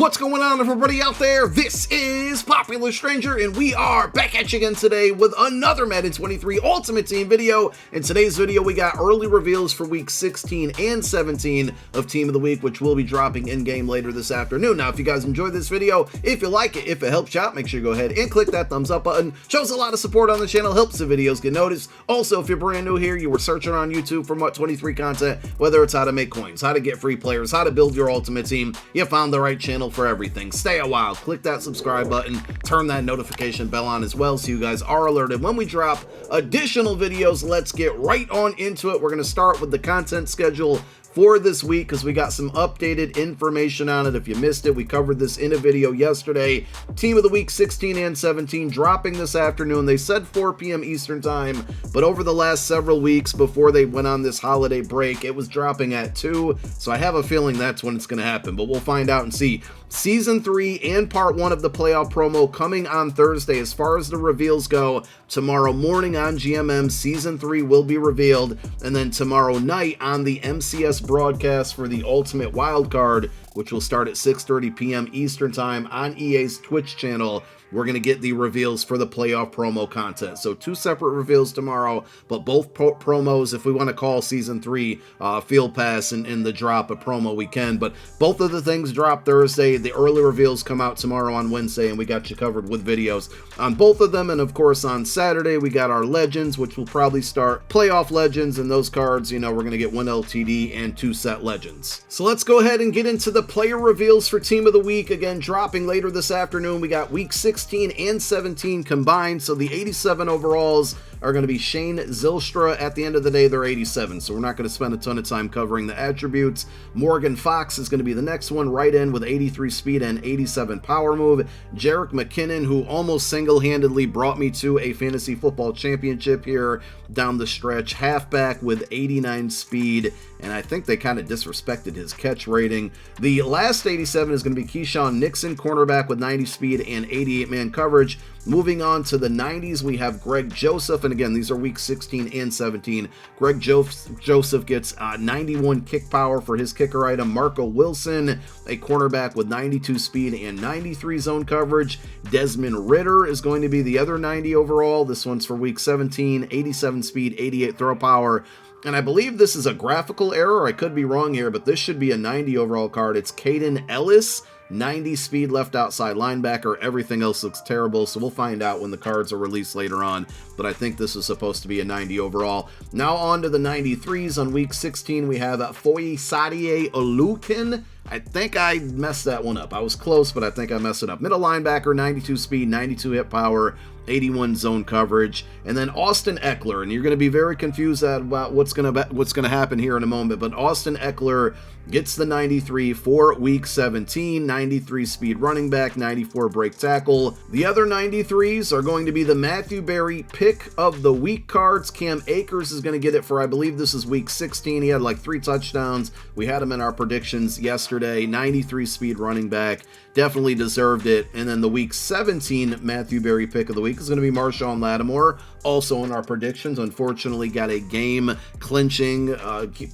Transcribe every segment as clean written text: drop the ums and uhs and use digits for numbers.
What's going on, everybody out there? This is Popular Stranger, and we are back at you again today with another Madden 23 Ultimate Team video. In today's video, we got early reveals for week 16 and 17 of Team of the Week, which will be dropping in-game later this afternoon. Now, if you guys enjoyed this video, if you like it, if it helps you out, make sure you go ahead and click that thumbs up button. Shows a lot of support on the channel, helps the videos get noticed. Also, if you're brand new here, you were searching on YouTube for MUT 23 content, whether it's how to make coins, how to get free players, how to build your ultimate team, you found the right channel for everything. Stay a while, click that subscribe button, turn that notification bell on as well so you guys are alerted when we drop additional videos. Let's get right on into it. We're going to start with the content schedule for this week because we got some updated information on it. If you missed it, we covered this in a video yesterday. Team of the Week 16 and 17 dropping this afternoon. They said 4 p.m. Eastern time, but over the last several weeks before they went on this holiday break, it was dropping at 2, so I have a feeling that's when it's going to happen, but we'll find out and see. Season 3 and Part 1 of the playoff promo coming on Thursday. As far as the reveals go, tomorrow morning on GMM, Season 3 will be revealed, and then tomorrow night on the MCS broadcast for the Ultimate Wildcard, which will start at 6:30 p.m. Eastern Time on EA's Twitch channel, we're going to get the reveals for the playoff promo content. So 2 separate reveals tomorrow, but both promos, if we want to call Season 3 Field Pass and the drop a promo, we can. But both of the things drop Thursday. The early reveals come out tomorrow on Wednesday, and we got you covered with videos on both of them. And of course, on Saturday, we got our Legends, which will probably start Playoff Legends. And those cards, you know, we're going to get 1 LTD and 2 set Legends. So let's go ahead and get into the player reveals for Team of the Week. Again, dropping later this afternoon. We got week 16 and 17 combined, so the 87 overalls are going to be Shane Zylstra. At the end of the day, they're 87, so we're not going to spend a ton of time covering the attributes. Morgan Fox is going to be the next one, right in with 83 speed and 87 power move. Jerick McKinnon, who almost single-handedly brought me to a fantasy football championship here down the stretch, halfback with 89 speed, and I think they kind of disrespected his catch rating. The last 87 is going to be Keyshawn Nixon, cornerback with 90 speed and 88 man coverage. Moving on to the 90s, we have Greg Joseph, and again, these are week 16 and 17. Greg Joseph gets 91 kick power for his kicker item. Marco Wilson, a cornerback with 92 speed and 93 zone coverage. Desmond Ridder is going to be the other 90 overall. This one's for week 17, 87 speed, 88 throw power. And I believe this is a graphical error. I could be wrong here, but this should be a 90 overall card. It's Kaden Ellis, 90 speed left outside linebacker. Everything else looks terrible, so we'll find out when the cards are released later on, but I think this is supposed to be a 90 overall. Now on to the 93s. On week 16, we have Foyesade Olukin. I think I messed that one up. I was close, but I think I messed it up. Middle linebacker, 92 speed, 92 hit power, 81 zone coverage. And then Austin Eckler, and you're going to be very confused about what's going to happen here in a moment, but Austin Eckler gets the 93 for week 17, 93 speed running back, 94 break tackle. The other 93s are going to be the Matthew Berry pick of the week cards. Cam Akers is going to get it for, I believe this is week 16. He had like 3 touchdowns. We had him in our predictions yesterday. 93 speed running back, definitely deserved it. And then the week 17 Matthew Berry pick of the week is going to be Marshawn Lattimore, also in our predictions. Unfortunately, got a game clinching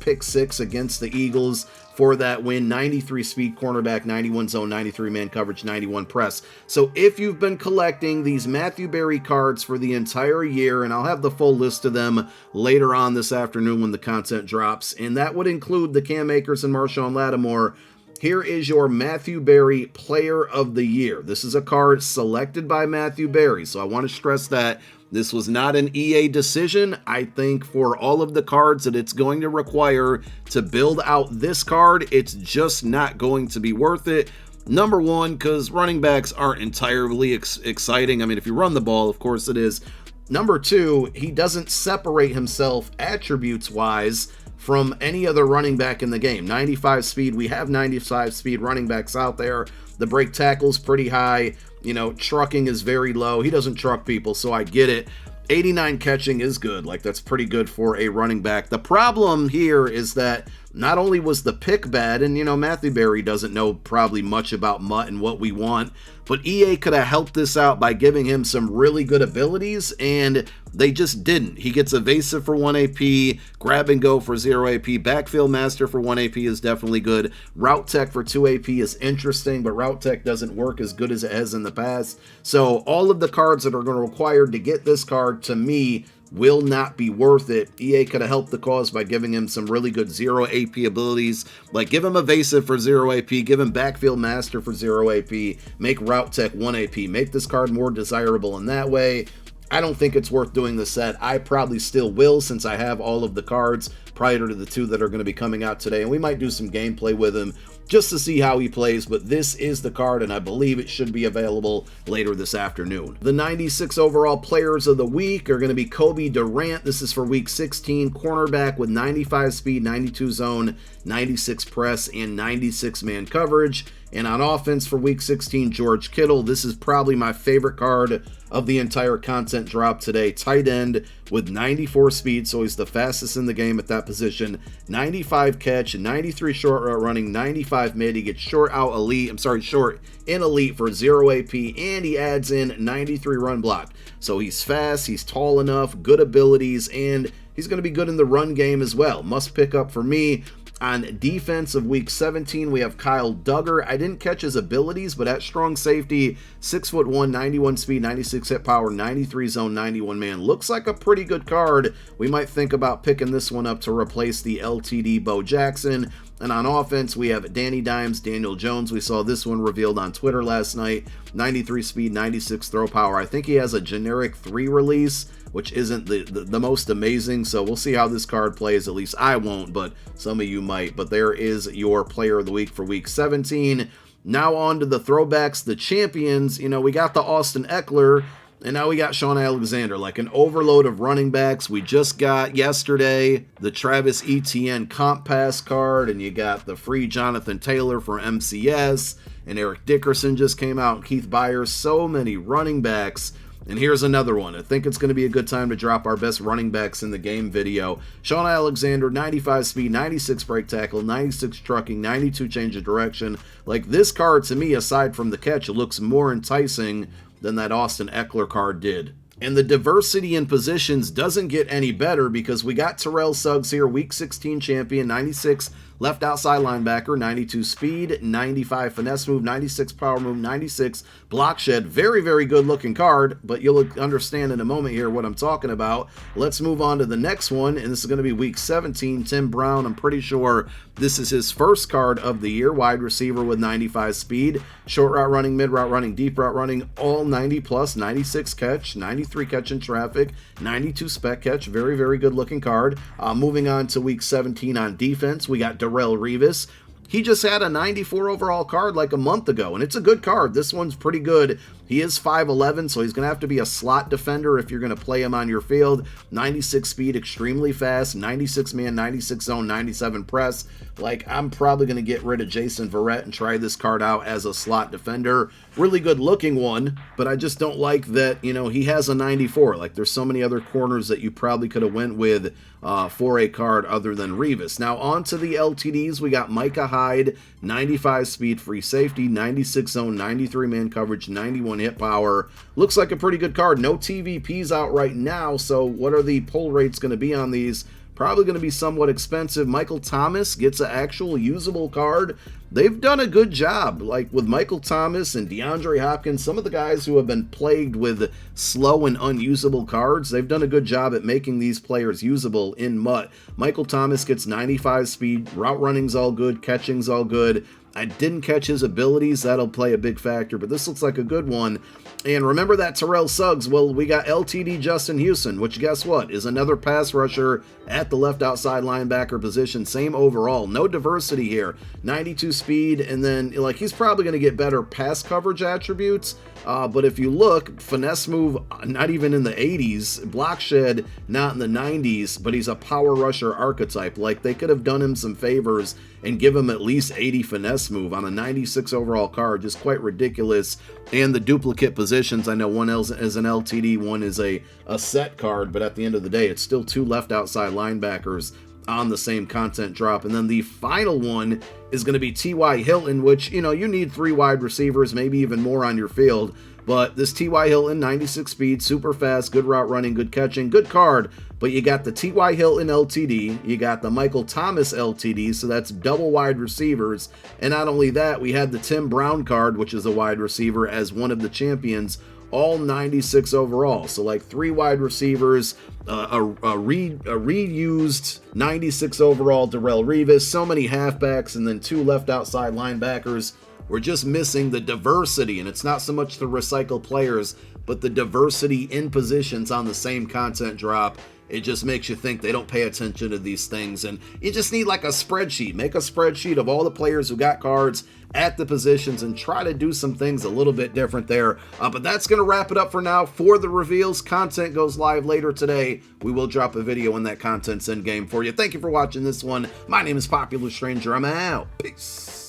pick 6 against the Eagles for that win. 93 speed cornerback, 91 zone, 93 man coverage, 91 press. So if you've been collecting these Matthew Berry cards for the entire year, and I'll have the full list of them later on this afternoon when the content drops, and that would include the Cam Akers and Marshawn Lattimore, here is your Matthew Berry Player of the Year. This is a card selected by Matthew Berry, so I want to stress that this was not an EA decision. I think for all of the cards that it's going to require to build out this card, it's just not going to be worth it. Number one, because running backs aren't entirely exciting. I mean, if you run the ball, of course it is. Number two, he doesn't separate himself attributes-wise from any other running back in the game. 95 speed, we have 95 speed running backs out there. The break tackle's pretty high. You know, trucking is very low. He doesn't truck people, so I get it. 89 catching is good. Like, that's pretty good for a running back. The problem here is that not only was the pick bad, and Matthew Berry doesn't know probably much about MUT and what we want, but EA could have helped this out by giving him some really good abilities, and they just didn't. He gets evasive for 1 AP, grab and go for 0 AP, backfield master for 1 AP is definitely good, route tech for 2 AP is interesting, but route tech doesn't work as good as it has in the past. So all of the cards that are going to require to get this card, to me, will not be worth it. EA could have helped the cause by giving him some really good 0 AP abilities, like give him evasive for 0 AP, give him backfield master for 0 AP, make route tech 1 AP, make this card more desirable in that way. I don't think it's worth doing the set. I probably still will, since I have all of the cards prior to the 2 that are going to be coming out today, and we might do some gameplay with him just to see how he plays, but this is the card, and I believe it should be available later this afternoon. The 96 overall players of the week are going to be Kobe Durant. This is for week 16, cornerback with 95 speed, 92 zone, 96 press, and 96 man coverage. And on offense for week 16, George Kittle. This is probably my favorite card of the entire content drop today. Tight end with 94 speed, so he's the fastest in the game at that position. 95 catch, 93 short route running, 95 mid. He gets short in elite for 0 AP, and he adds in 93 run block. So he's fast, he's tall enough, good abilities, and he's going to be good in the run game as well. Must pick up for me. On defense of week 17, we have Kyle Duggar. I didn't catch his abilities, but at strong safety, 6'1", 91 speed, 96 hit power, 93 zone, 91 man. Looks like a pretty good card. We might think about picking this one up to replace the LTD Bo Jackson. And on offense, we have Danny Dimes, Daniel Jones. We saw this one revealed on Twitter last night. 93 speed, 96 throw power. I think he has a generic 3 release, which isn't the most amazing, so we'll see how this card plays. At least I won't, but some of you might. But there is your player of the week for week 17. Now on to the throwbacks, the champions. We got the Austin Eckler, and now we got Shaun Alexander, like an overload of running backs. We just got yesterday the Travis Etienne comp pass card, and you got the free Jonathan Taylor for MCS, and Eric Dickerson just came out, Keith Byers, so many running backs. And here's another one. I think it's going to be a good time to drop our best running backs in the game video. Shaun Alexander, 95 speed, 96 break tackle, 96 trucking, 92 change of direction. Like, this card, to me, aside from the catch, looks more enticing than that Austin Eckler card did. And the diversity in positions doesn't get any better, because we got Terrell Suggs here, week 16 champion, 96 left outside linebacker, 92 speed, 95 finesse move, 96 power move, 96 block shed. Very, very good looking card, but you'll understand in a moment here what I'm talking about. Let's move on to the next one, and this is going to be week 17. Tim Brown, I'm pretty sure this is his first card of the year. Wide receiver with 95 speed, short route running, mid route running, deep route running, all 90 plus, 96 catch, 93 catch in traffic, 92 spec catch. Very, very good looking card. Moving on to week 17 on defense, we got Darrell Rivas. He just had a 94 overall card like a month ago, and it's a good card. This one's pretty good. He is 5'11", so he's going to have to be a slot defender if you're going to play him on your field. 96 speed, extremely fast, 96 man, 96 zone, 97 press. Like, I'm probably going to get rid of Jason Verrett and try this card out as a slot defender. Really good looking one, but I just don't like that, he has a 94. Like, there's so many other corners that you probably could have went with for a card other than Rivas. Now, on to the LTDs. We got Micah Hyde, 95 speed, free safety, 96 zone, 93 man coverage, 91 hit power. Looks like a pretty good card. No TVPs out right now, so what are the pull rates going to be on these? Probably going to be somewhat expensive. Michael Thomas gets an actual usable card. They've done a good job, like with Michael Thomas and DeAndre Hopkins, some of the guys who have been plagued with slow and unusable cards. They've done a good job at making these players usable in MUT. Michael Thomas gets 95 speed, route running's all good, catching's all good. I didn't catch his abilities. That'll play a big factor, but this looks like a good one. And remember that Terrell Suggs? Well, we got LTD Justin Houston, which guess what? Is another pass rusher at the left outside linebacker position. Same overall. No diversity here. 92 speed, and then, like, he's probably going to get better pass coverage attributes. But if you look, finesse move, not even in the 80s. Block shed, not in the 90s. But he's a power rusher archetype. Like, they could have done him some favors and give him at least 80 finesse move on a 96 overall card. Just quite ridiculous. And the duplicate positions, I know one is an LTD, one is a set card, but at the end of the day, it's still two left outside linebackers on the same content drop. And then the final one is going to be T.Y. Hilton, which, you need 3 wide receivers, maybe even more on your field. But this T.Y. Hilton, 96 speed, super fast, good route running, good catching, good card. But you got the T.Y. Hilton LTD, you got the Michael Thomas LTD, so that's double wide receivers. And not only that, we had the Tim Brown card, which is a wide receiver, as one of the champions, all 96 overall. So like 3 wide receivers, a reused 96 overall Darrell Rivas, so many halfbacks, and then 2 left outside linebackers. We're just missing the diversity, and it's not so much the recycled players, but the diversity in positions on the same content drop. It just makes you think they don't pay attention to these things, and you just need like a spreadsheet. Make a spreadsheet of all the players who got cards at the positions and try to do some things a little bit different there. But that's going to wrap it up for now for the reveals. Content goes live later today. We will drop a video when that content's in game for you. Thank you for watching this one. My name is Popular Stranger. I'm out. Peace.